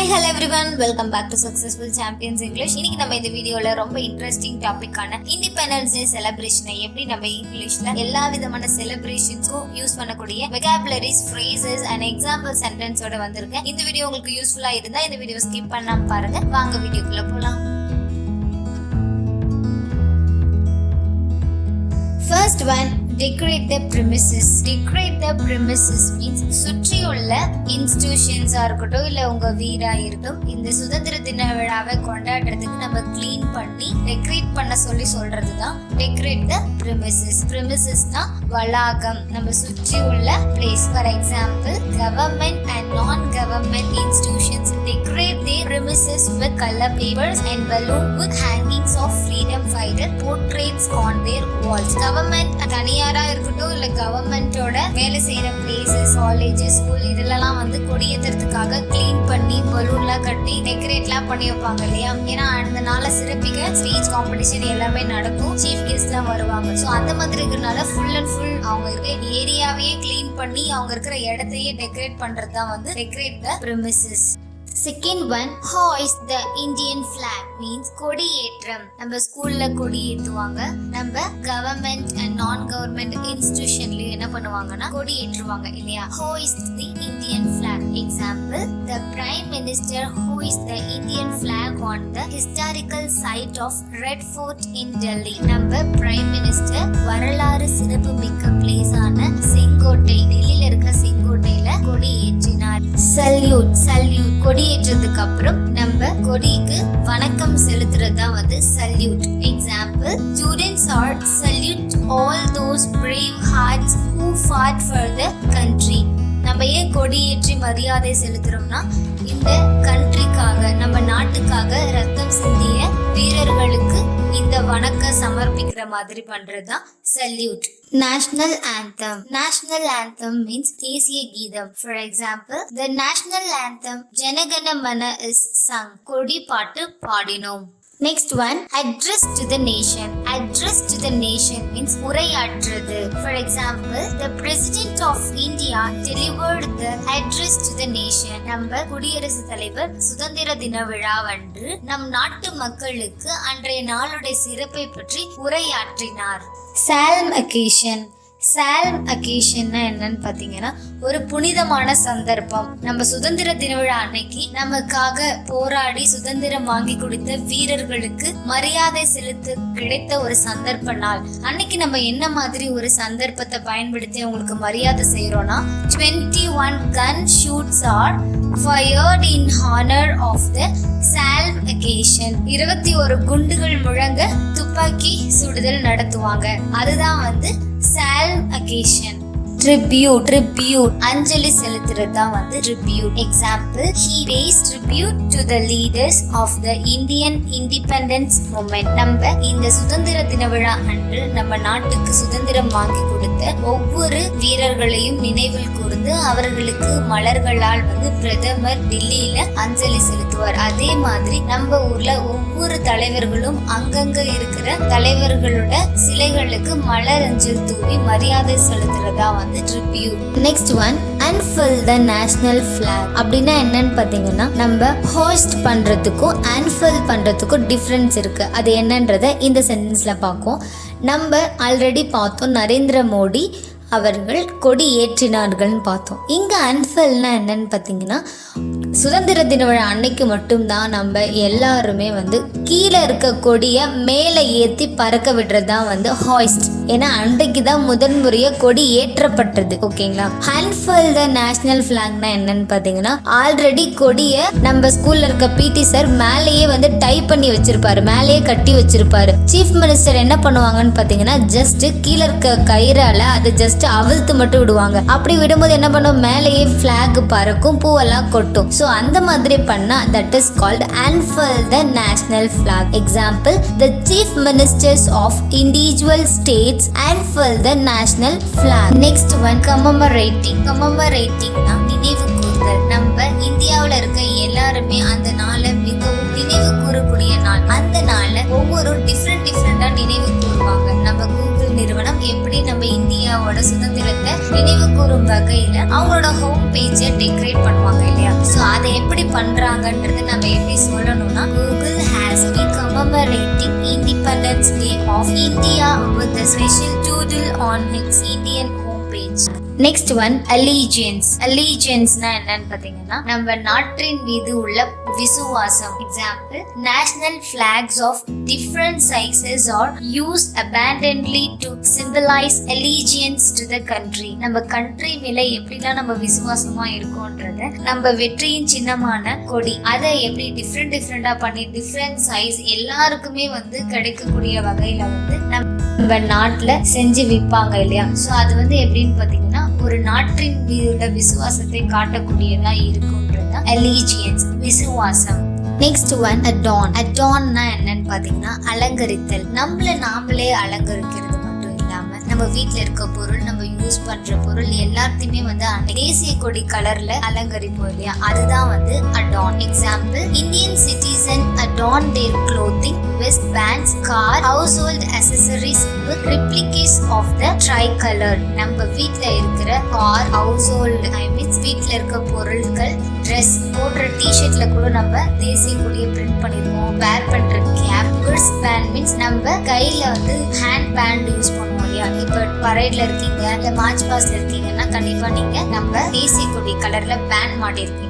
hello everyone, welcome back to Successful Champions English. இன்னைக்கு நம்ம இந்த வீடியோல ரொம்ப இன்ட்ரெஸ்டிங் டாபிக்கான இண்டிபெண்டன்ஸ் டே செலிப்ரேஷனை எப்படி நம்ம இங்கிலீஷ்ல எல்லா விதமான செலிப்ரேஷன்ஸ்க்கும் யூஸ் பண்ணக்கூடிய வெகாபுலரிஸ், phrases and example sentence ஓட வந்திருக்கேன். இந்த வீடியோ உங்களுக்கு யூஸ்ஃபுல்லா இருந்தா இந்த வீடியோ ஸ்கிப் பண்ணாம பாருங்க. வாங்க வீடியோக்குள்ள போலாம். First one, decorate the premises. Decorate the premises means சுற்றியுள்ள இன்ஸ்டிடியூஷன்ஸ் இருக்கட்டும் இல்ல உங்க வீடா இருக்கட்டும், இந்த சுதந்திர தின விழாவை கொண்டாடுறதுக்கு நம்ம கிளீன் பண்ணி டெக்கரேட் பண்ண சொல்றதுதான் decorate the premises. Premisesனா வளாகம், நம்ம சுற்றியுள்ள place. For example, government and non-government institutions decorate their premises with color papers and balloons with hangings of freedom fighter portraits on their walls. Government தனியாரா இருக்கட்டும் இல்ல கவர்மெண்டோட வேலை செய்யற பிளேசஸ், காலேஜஸ், ஸ்கூல் இதெல்லாம் வந்து கொடியேற்றத்துக்காக கிளீன் பண்ணி பலூன்லாம் கட்டி டெக்கரேட்லாம் பண்ணி வைப்பாங்க இல்லையா. ஏன்னா அந்த நாளை சிறப்பிக்க ஸ்பீச் காம்படிஷன் எல்லாமே நடக்கும், சீஃப் கெஸ்ட்லாம் வருவாங்க. ஸோ அந்த மாதிரி இருக்கிறனால ஃபுல் அண்ட் ஃபுல் அவங்க இருக்க ஏரியாவையே கிளீன் பண்ணி அவங்க இருக்கிற இடத்தையே டெக்கரேட் பண்றது தான் வந்து decorate the premises. Second one, hoist the Indian flag means கொடியேற்றம். நம்ம ஸ்கூல்ல கொடி ஏற்றுவாங்க, நம்ம கவர்மெண்ட் அண்ட் நான் கவர்மெண்ட் இன்ஸ்டிடியூஷன்லயும் என்ன பண்ணுவாங்கன்னா கொடி ஏற்றுவாங்க இல்லையா. hoist the Indian flag. Example, the prime minister hoist the Indian flag on the historical site of Red Fort in Delhi. நம்ம பிரைம் மினிஸ்டர் வரலாறு சிறப்பு மிக்க பிளேஸ் ஆன செங்கோட்டை, டெல்லியில இருக்க செங்கோட்டையில கொடி ஏற்றினார். சல்யூட் கொடி ஏற்றதுக்கு அப்புறம் நம்ம கொடிக்கு வணக்கம் செலுத்துறதா வந்து salute. Example, students are salute all those brave hearts who ஃபாட் for the country. நம்ம ஏன் கொடி ஏற்றி மரியாதை செலுத்துறோம்னா இந்த கண்ட்ரிக்காக, நம்ம நாட்டுக்காக ரத்தம் சிந்திய வீரர்களுக்கு இந்த வணக்கம் சமர்ப்பிக்கிற மாதிரி பண்றதுதான் சல்யூட். National anthem means தேசிய கீதம். For example, the national anthem ஜனகண மன is sung. கொடி பாட்டு பாடினோம். Next one, address to the nation means உரையாற்றுறது. For example, the president of India delivered the address to the nation. நம்ம குடியரசுத் தலைவர் சுதந்திர தின விழாவன்று நம் நாட்டு மக்களுக்கு அன்றைய நாளுடைய சிறப்பை பற்றி உரையாற்றினார். Solemn occasionனா என்னன்னு பாத்தீங்கன்னா ஒரு புனிதமான சந்தர்ப்பம். நம்ம சுதந்திர தின விழா அன்னைக்கு நமக்காக போராடி சுதந்திரம் வாங்கி கொடுத்த வீரர்களுக்கு மரியாதை செலுத்த கிடைத்த ஒரு சந்தர்ப்ப நாள். அன்னைக்கு நம்ம என்ன மாதிரி ஒரு சந்தர்ப்பத்தை பயன்படுத்தி அவங்களுக்கு மரியாதை செய்யறோம்னா 21 gun shoots are fired in honor of the solemn occasion. 21 குண்டுகள் முழங்க துப்பாக்கி சுடுதல் நடத்துவாங்க. அதுதான் வந்து solemn occasion. Tribute அஞ்சலி செலுத்துறது தான் வந்து tribute. Example, he pays tribute to the leaders of the Indian independence movement. நம்ம இந்த சுதந்திர தின விழா அன்று நம்ம நாட்டுக்கு சுதந்திரம் வாங்கி கொடுத்த ஒவ்வொரு வீரர்களையும் நினைவில் கூர்ந்து அவர்களுக்கு மலர்களால் வந்து பிரதமர் டெல்லியில அஞ்சலி செலுத்துவார். அதே மாதிரி நம்ம ஊர்ல ஒவ்வொரு தலைவர்களும் அங்கங்க இருக்கிற தலைவர்களோட சிலைகளுக்கு மலர் அஞ்சல் தூவி மரியாதை செலுத்துறதா வந்து tribute. Next one, unfurl the national flag. அப்படின்னா என்னன்னு பாத்தீங்கன்னா நம்ம hoist பண்றதுக்கும் unfurl பண்றதுக்கும் டிஃபரன்ஸ் இருக்கு. அது என்னன்றத இந்த சென்டென்ஸ்ல பார்ப்போம். நம்ம ஆல்ரெடி பார்த்தோம், நரேந்திர மோடி அவர்கள் கொடி ஏற்றினார்கள்னு பார்த்தோம். இங்க அன்ஃபர்ல்னா என்னன்னு பார்த்தீங்கன்னா சுதந்திர தின விழா அன்னைக்கு மட்டும்தான் நம்ம எல்லாருமே வந்து கீழே இருக்க கொடியை மேலே ஏற்றி பறக்க விடுறது தான் வந்து ஹாய்ஸ்ட். ஏன்னா அன்றைக்கு தான் முதன்முறையாக கொடி ஏற்றப்பட்டது. ஓகேங்களா. அன்ஃபர்ல் த நேஷனல் ஃபிளாக்னா என்னன்னு பார்த்தீங்கன்னா ஆல்ரெடி கொடியை நம்ம ஸ்கூல்ல இருக்க பிடி சார் மேலேயே வந்து டைப் பண்ணி வச்சிருப்பாரு, மேலேயே கட்டி வச்சிருப்பாரு. சீஃப் மினிஸ்டர் என்ன பண்ணுவாங்கன்னு பார்த்தீங்கன்னா ஜஸ்ட் கீழே இருக்க கயிறால அது ஜஸ்ட் அவிழ்த்து மட்டும் விடுவாங்க. அப்படி விடும்போது என்ன பண்ணும், மேலேயே ஃபிளாக் பறக்கும், பூவெல்லாம் கொட்டும். ஸோ அந்த மாதிரி பண்ணா that is called unfurl the national flag. Example, the chief ministers of individual states unfurl the national flag. Next one, commemorating னா நினைவு கூறுதல். நம்ம இந்தியாவில் இருக்க எல்லாருமே அந்த நாளை மிகவும் நினைவு கூறக்கூடிய நாள். அந்த நாளை ஒவ்வொரு டிஃப்ரெண்டா நினைவு கூறுவாங்க. நம்ம கூகுள் நிறுவனம் எப்படி நம்ம இந்தியாவோட சுதந்திரத்தை நினைவு கூறும் வகையில அவங்களோட ஹோம் பேஜை டெக்கரேட் பண்ணுவாங்க இல்லையா. ஸோ அதை எப்படி பண்றாங்கன்றது நம்ம எப்படி சொல்லணும்னா, Google has been commemorating Independence Day of India with a special doodle on its Indian homepage. Next one allegiance. allegianceனா என்னன்னு பாத்தீங்கன்னா, நம்ம நாட்டின் மீது உள்ள விசுவாசம். Example, national flags of different sizes are used abundantly to symbolize allegiance to the country. நம்ம country மேல எப்படிலாம் நம்ம விசுவாசமா இருக்கோன்றத நம்ம வெற்றியின் சின்னமான கொடி அதை எப்படி டிஃப்ரெண்டா பண்ணி டிஃப்ரெண்ட் சைஸ் எல்லாருக்குமே வந்து கிடைக்கக்கூடிய வகையில வந்து நம்ம நாட்டுல செஞ்சு விற்பாங்க இல்லையா. ஸோ அது வந்து எப்படின்னு பாத்தீங்கன்னா, ஒரு நாட்டின் மீது உள்ள விசுவாசத்தை காட்டக்கூடியதா இருக்கும்ன்றது allegiance, விசுவாசம். Next one adorn. adornனா என்னன்னு பாத்தீங்கன்னா, அலங்கரித்தல். நாமளே அலங்கரிக்கிறது மட்டும் இல்லாம நம்ம வீட்டுல இருக்க பொருள், நம்ம யூஸ் பண்ற பொருள் எல்லாத்தையுமே வந்து தேசிய கொடி கலர்ல அலங்கரிப்போம் இல்லையா, அதுதான் வந்து adorn. Example, Indian citizen adorn their clothing, wristbands, car, household accessories with replicas of the tricolor. நம்ம வீட்ல இருக்கிற கார், ஹவுஸ்ஹோல்ட் வீட்ல இருக்க பொருட்கள், ட்ரெஸ், போடுற டிஷர்ட்ல கூட நம்ம தேசிய கொடியை பிரிண்ட் பண்ணிருவோம். வேர் பண்ற கேப், wristband மீன்ஸ் நம்ம கையில வந்து ஹேண்ட் பேண்ட் யூஸ் பண்ணுவோம் இல்லையா. இப்ப பரேட்ல இருக்கீங்க இல்ல மார்ச் பாஸ்ட்ல இருக்கீங்கன்னா கண்டிப்பா நீங்க நம்ம தேசிய கொடி கலர்ல பேண்ட் மாட்டிருக்கீங்க.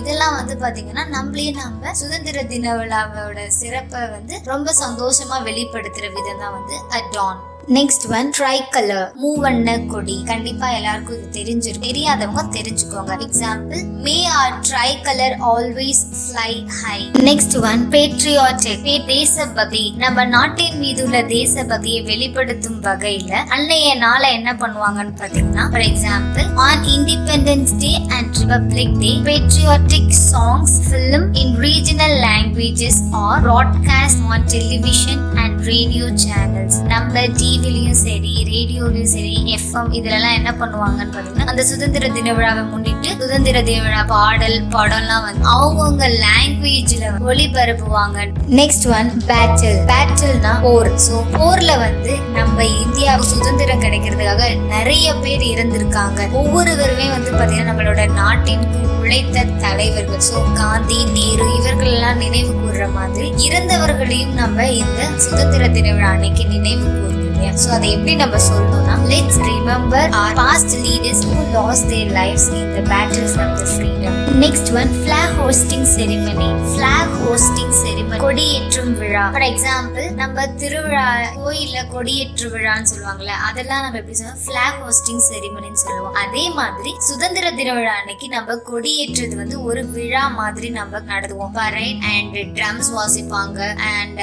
இதெல்லாம் வந்து பாத்தீங்கன்னா நம்ம சுதந்திர தின விழாவோட சிறப்பை வந்து ரொம்ப சந்தோஷமா வெளிப்படுத்துற விதம் தான் வந்து adorn. நெக்ஸ்ட் ஒன் TRICOLOR, மூவண்ண கொடி. கண்டிப்பா எல்லாருக்கும் இது தெரிஞ்சிருக்கும், தெரியாதவங்க தெரிஞ்சுக்கோங்க. Example, may our tricolor always fly high. Next one PATRIOTIC, தேசபக்தி. நம்ம நாட்டின் மீது உள்ள தேசபக்தியை வெளிப்படுத்தும் வகையில அன்னைய நாளை என்ன பண்ணுவாங்கன்னு பாத்தீங்கன்னா, for example, on Independence Day and Republic Day, patriotic songs, film in regional languages are broadcast on television and radio channels. நம்ம டிவிலையும் சரி ரேடியோலையும் சரி FM இதெல்லாம் என்ன பண்ணுவாங்கன்னு பாத்தீங்கன்னா, அந்த சுதந்திர தின விழாவை முன்னிட்டு சுதந்திர தின விழா பாடல் படம்லாம் வந்து அவங்கவுங்க லாங்குவேஜ்ல ஒளிபரப்புவாங்க. Next one battle. பேட்டில்னா போர். ஸோ போர்ல வந்து நம்ம இந்தியாவுக்கு சுதந்திரம் கிடைக்கிறதுக்காக நிறைய பேர் இருந்திருக்காங்க. ஒவ்வொருவருமே வந்து பாத்தீங்கன்னா நம்மளோட நாட்டின் உழைத்த தலைவர்கள். ஸோ காந்தி, நேரு இவர்கள் எல்லாம் நினைவு கூறுற மாதிரி இறந்தவர்களையும் நம்ம இந்த சுதந்திர தின விழா அன்னைக்கு நினைவு கூறுவோம். So அதை எப்படி நம்ம சொல்லணும்னா, let's remember our past leaders who lost their lives in the battles of the freedom. Next one, flag hosting ceremony. flag hosting ceremony, கொடியேற்றும் விழா. For example, நம்ம திருவிழா கோயில்ல கொடியேற்று விழான்னு சொல்லுவாங்கல்ல, அதெல்லாம் நம்ம எப்படி சொல்லுவோம், flag hosting ceremonyன்னு சொல்லுவோம். அதே மாதிரி சுதந்திர தின விழா அன்னைக்கு நம்ம கொடியேற்றது வந்து ஒரு விழா மாதிரி நம்ம நடத்துவோம். பரேட் அண்ட் ட்ரம்ஸ் வாசிப்பாங்க அண்ட்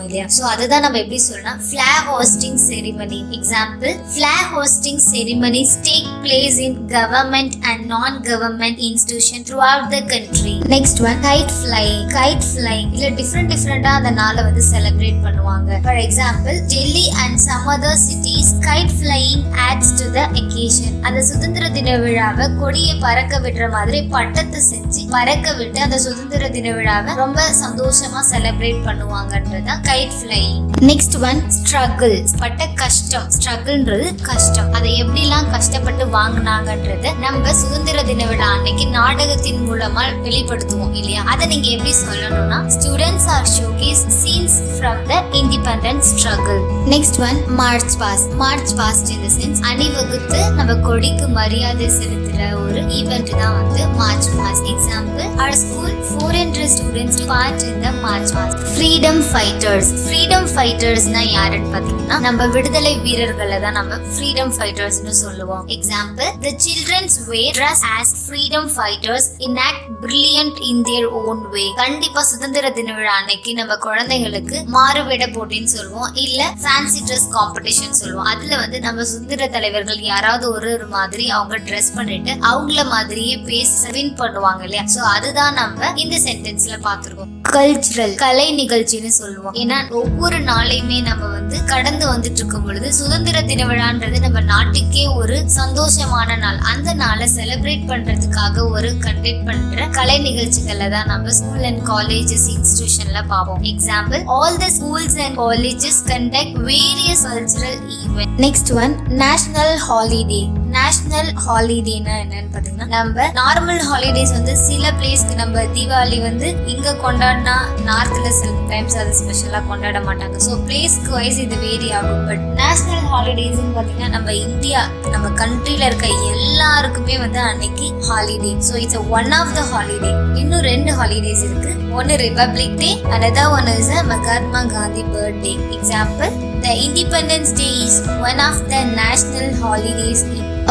இல்லையா. ஸோ அதுதான் நம்ம எப்படி சொல்லலாம், flag hosting ceremony. Example, flag hosting ceremonies take place in government and non-government institutions throughout the country. Next one, kite flying. kite flying இல்ல டிஃப்ரெண்டா அந்த நாளை வந்து செலிப்ரேட் பண்ணுவாங்க. For example, Delhi and some other cities, kite flying adds to the occasion. அந்த சுதந்திர தின விழாவை கொடியை பறக்க விடுற மாதிரி பட்டத்தை செஞ்சு பறக்க விட்டு அந்த சுதந்திர தின விழாவை ரொம்ப சந்தோஷமா celebrate பண்ணுவாங்கன்றதா kite flying. Next one, struggle. பட்ட கஷ்டம். ஸ்ட்ரகிள்ன்றது கஷ்டம். அதை எப்படிலாம் கஷ்டப்பட்டு வாங்கினாங்கன்றத நம்ம சுதந்திர தின விழா அன்னைக்கு நாடகத்தின் மூலமா வெளிப்படுத்துவோம் இல்லையா. அதை நீங்க எப்படி சொல்லணும்னா, students are showcase scenes from the independence struggle. Next one, march past. March past in the sense அணிவகுத்து நம்ம கொடிக்கு மரியாதை செலுத்துற ஒரு ஈவென்ட் தான் வந்து மார்ச் பாஸ்ட். Example, our school 400 students part in the march past. freedom fighters. freedom fightersனா யாருன்னு பாத்தீங்கன்னா, நம்ம விடுதலை வீரர்களை தான் நம்ம ஃப்ரீடம் ஃபைட்டர்ஸ்னு சொல்லுவோம். Example, the children's wear dress as freedom fighters enact brilliant in their own way. கண்டிப்பா சுதந்திர தின விழா அன்னைக்கு நம்ம குழந்தைகளுக்கு மாறுவேட போட்டின்னு சொல்லுவோம், இல்ல ஃபேன்சி ட்ரெஸ் காம்படிஷன் சொல்லுவோம். அதுல வந்து நம்ம சுதந்திர தலைவர்கள் யாராவது ஒரு மாதிரி அவங்க ட்ரெஸ் பண்ணிட்டு அவங்கள மாதிரியே பேசி வின் பண்ணுவாங்க இல்லையா. சோ அதுதான் நம்ம இந்த சென்டென்ஸ்ல பாத்துருக்கோம். கல்ச்சுரல் கலை நிகழ்ச்சின்னு சொல்லுவோம். ஏன்னா ஒவ்வொரு நாளையுமே நம்ம வந்து கடந்து வந்துட்டு இருக்கும் பொழுது சுதந்திர தின விழான்றது நம்ம நாட்டுக்கே ஒரு சந்தோஷமான நாள். அந்த நாளை செலிப்ரேட் பண்றதுக்காக ஒரு கண்டக்ட் பண்ற கலை நிகழ்ச்சிகள்ல தான் நம்ம ஸ்கூல் அண்ட் காலேஜஸ் இன்ஸ்டிடியூஷன்ல பார்ப்போம். Example, all the schools and colleges conduct various cultural events. Next one, national holiday. National ஹாலிடேனா என்னன்னு பாத்தீங்கன்னா, நம்ம நார்மல் ஹாலிடேஸ் வந்து சில பிளேஸ்க்கு நம்ம தீபாவளி வந்து இங்க கொண்டாடினா நார்த்ல சில டைம்ஸ் அது ஸ்பெஷலா கொண்டாட மாட்டாங்க. ஸோ பிளேஸ்க்கு வைஸ் இது வேரி ஆகும். பட் நேஷனல் ஹாலிடேஸ்ன்னு பாத்தீங்கன்னா நம்ம இந்தியா, நம்ம கண்ட்ரில இருக்க எல்லாருக்குமே வந்து அன்னைக்கு holiday. So it's one of the holiday. இன்னும் 2 ஹாலிடேஸ் இருக்கு. ஒன்னு republic day, another one is a Mahatma Gandhi birthday. Example, the Independence Day is one of the national holidays.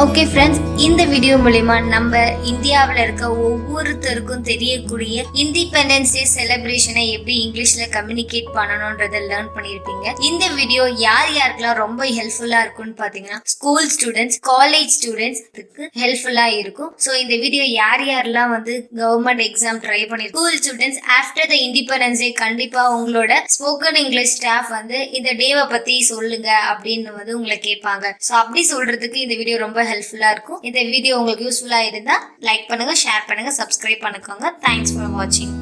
Okay friends, இந்த வீடியோ மூலமா நம்ம இந்தியாவில் இருக்க ஒவ்வொருத்தருக்கும் தெரியக்கூடிய இண்டிபெண்டன்ஸ் டே செலிப்ரேஷனை எப்படி இங்கிலீஷ்ல கம்யூனிகேட் பண்ணணும்ன்றதை லேர்ன் பண்ணியிருப்பீங்க. இந்த வீடியோ யார் யாருக்கெல்லாம் ரொம்ப ஹெல்ப்ஃபுல்லா இருக்கும்னு பாத்தீங்கன்னா, ஸ்கூல் ஸ்டூடெண்ட்ஸ், காலேஜ் ஸ்டூடெண்ட்ஸ்க்கு ஹெல்ப்ஃபுல்லா இருக்கும். ஸோ இந்த வீடியோ யார் யாரெல்லாம் வந்து கவர்மெண்ட் எக்ஸாம் ட்ரை பண்ணி school students after the independence day கண்டிப்பா உங்களோட ஸ்போக்கன் இங்கிலீஷ் ஸ்டாஃப் வந்து இந்த டேவை பத்தி சொல்லுங்க அப்படின்னு வந்து உங்களை கேட்பாங்க. ஸோ அப்படி சொல்றதுக்கு இந்த வீடியோ ரொம்ப ஹெல்ப்ஃபுல்லா இருக்கும். இந்த வீடியோ உங்களுக்கு யூஸ்ஃபுல்லா இருந்தா லைக் பண்ணுங்க, ஷேர் பண்ணுங்க, சப்ஸ்கிரைப் பண்ணிக்கோங்க. தேங்க்ஸ் ஃபார் வாட்சிங்.